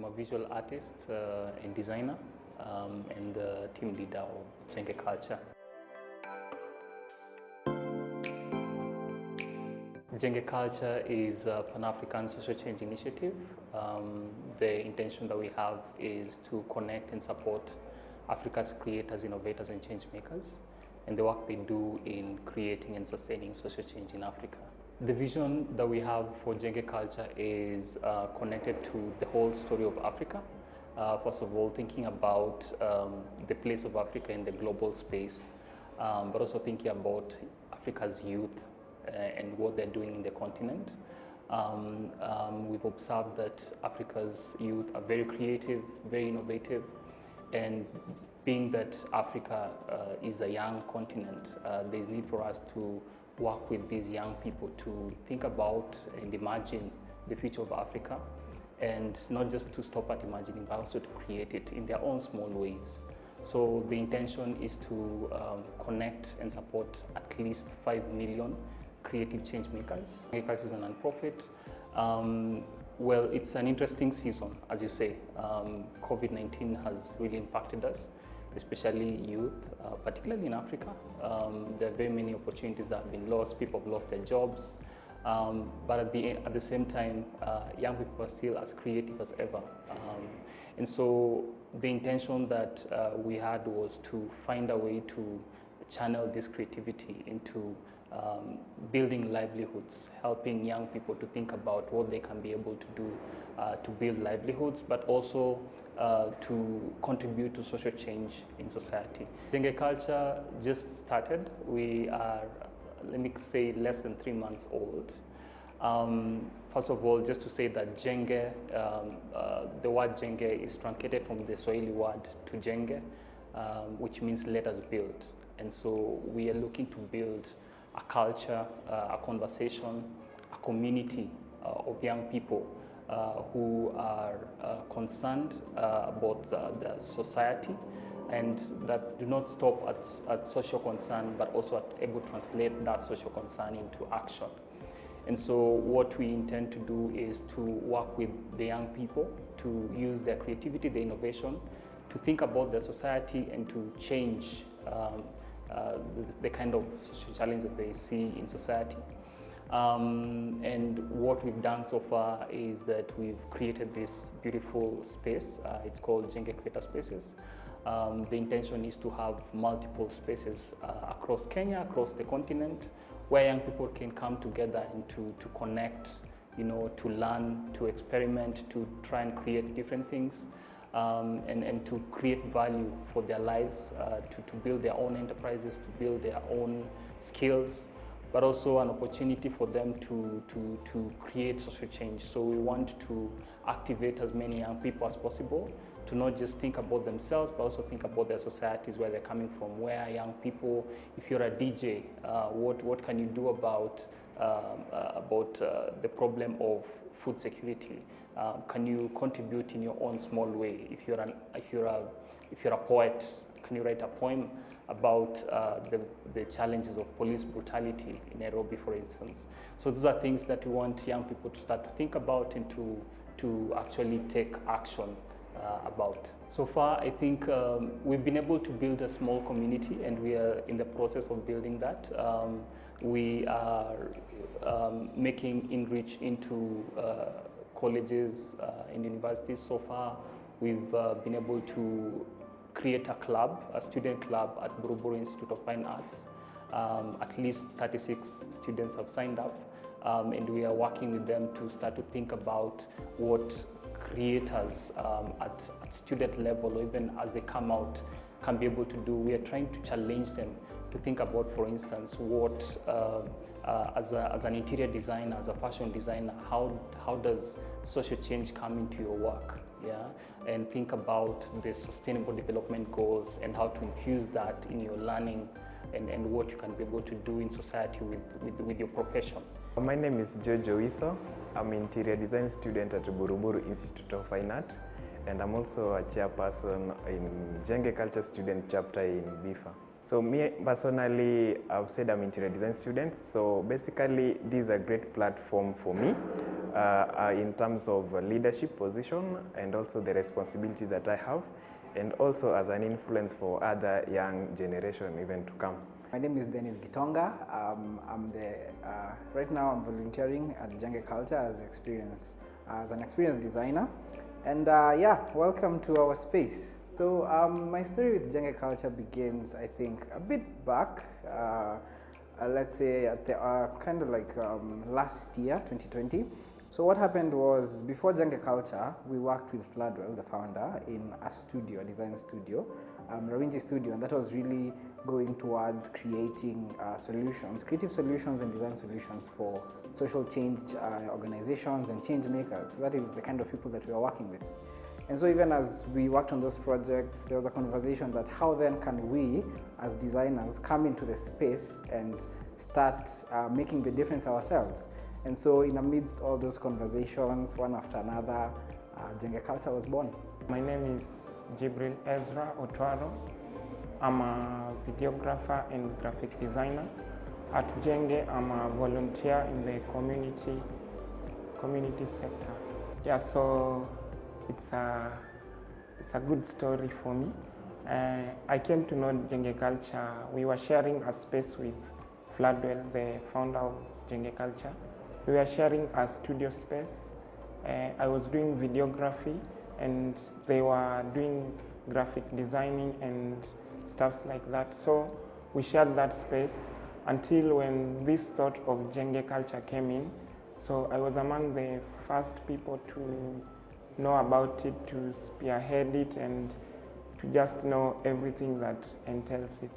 a visual artist and designer and the team leader of Jenge Culture. Jenge Culture is a Pan-African social change initiative. The intention that we have is to connect and support Africa's creators, innovators, and change makers, and the work they do in creating and sustaining social change in Africa. The vision that we have for Jenge Culture is connected to the whole story of Africa. First of all, thinking about the place of Africa in the global space, but also thinking about Africa's youth and what they're doing in the continent. We've observed that Africa's youth are very creative, very innovative, and being that Africa is a young continent, there's need for us to work with these young people to think about and imagine the future of Africa, and not just to stop at imagining, but also to create it in their own small ways. So the intention is to connect and support at least 5 million creative change makers. Jenge Culture is a non-profit. Well, it's an interesting season, as you say. COVID-19 has really impacted us, especially youth, particularly in Africa. There are very many opportunities that have been lost. People have lost their jobs. But at the same time, young people are still as creative as ever. And so the intention that we had was to find a way to channel this creativity into building livelihoods, helping young people to think about what they can be able to do to build livelihoods, but also to contribute to social change in society. Jenge Culture just started. We are, let me say, less than 3 months old. First of all, just to say that Jenge, the word Jenge is truncated from the Swahili word to Jenge, which means let us build. And so we are looking to build a culture, a conversation, a community of young people who are concerned about the society, and that do not stop at social concern, but also are able to translate that social concern into action. And so what we intend to do is to work with the young people to use their creativity, their innovation, to think about their society and to change the kind of social challenge that they see in society. And what we've done so far is that we've created this beautiful space. It's called Jenge Creator Spaces. The intention is to have multiple spaces across Kenya, across the continent, where young people can come together and to connect, to learn, to experiment, to try and create different things. And to create value for their lives, to build their own enterprises, to build their own skills, but also an opportunity for them to create social change. So we want to activate as many young people as possible to not just think about themselves, but also think about their societies, where they're coming from. Where are young people? If you're a DJ, what can you do about the problem of food security? Can you contribute in your own small way? If you're a poet, can you write a poem about the challenges of police brutality in Nairobi, for instance? So those are things that we want young people to start to think about and to actually take action about. So far, I think we've been able to build a small community, and we are in the process of building that. We are making inreach into colleges and universities. So far, we've been able to create a club, a student club at Buruburu Institute of Fine Arts. At least 36 students have signed up, and we are working with them to start to think about what creators at student level, or even as they come out, can be able to do. We are trying to challenge them to think about, for instance, what as an interior designer, as a fashion designer, how does social change come into your work? Yeah, and think about the sustainable development goals and how to infuse that in your learning and what you can be able to do in society with your profession. My name is Jojo Wiso. I'm an interior design student at Buruburu Institute of Fine Art, and I'm also a chairperson in Jenge Culture Student Chapter in BIFA. So me personally, I've said I'm an interior design student. So basically, this is a great platform for me in terms of leadership position and also the responsibility that I have, and also as an influence for other young generation even to come. My name is Dennis Gitonga. Right now I'm volunteering at Jenge Culture as an experienced designer. And yeah, welcome to our space. So my story with Jenge Culture begins, I think, a bit back. Let's say at the, kind of like last year, 2020. So what happened was, before Jenge Culture, we worked with Floodwell, the founder, in a studio, a design studio, Rawinji Studio, and that was really going towards creating solutions, creative solutions and design solutions for social change organizations and change makers. So that is the kind of people that we are working with. And so even as we worked on those projects, there was a conversation that how then can we, as designers, come into the space and start making the difference ourselves. And so in amidst all those conversations, one after another, Jenge Culture was born. My name is Jibril Ezra Otwaro. I'm a videographer and graphic designer. At Jenge, I'm a volunteer in the community sector. Yeah, so it's a good story for me. I came to know Jenge Culture. We were sharing a space with Floodwell, the founder of Jenge Culture. We were sharing a studio space. I was doing videography and they were doing graphic designing and stuff like that. So we shared that space until when this thought of Jenge Culture came in. So I was among the first people to know about it, to spearhead it, and to just know everything that entails it.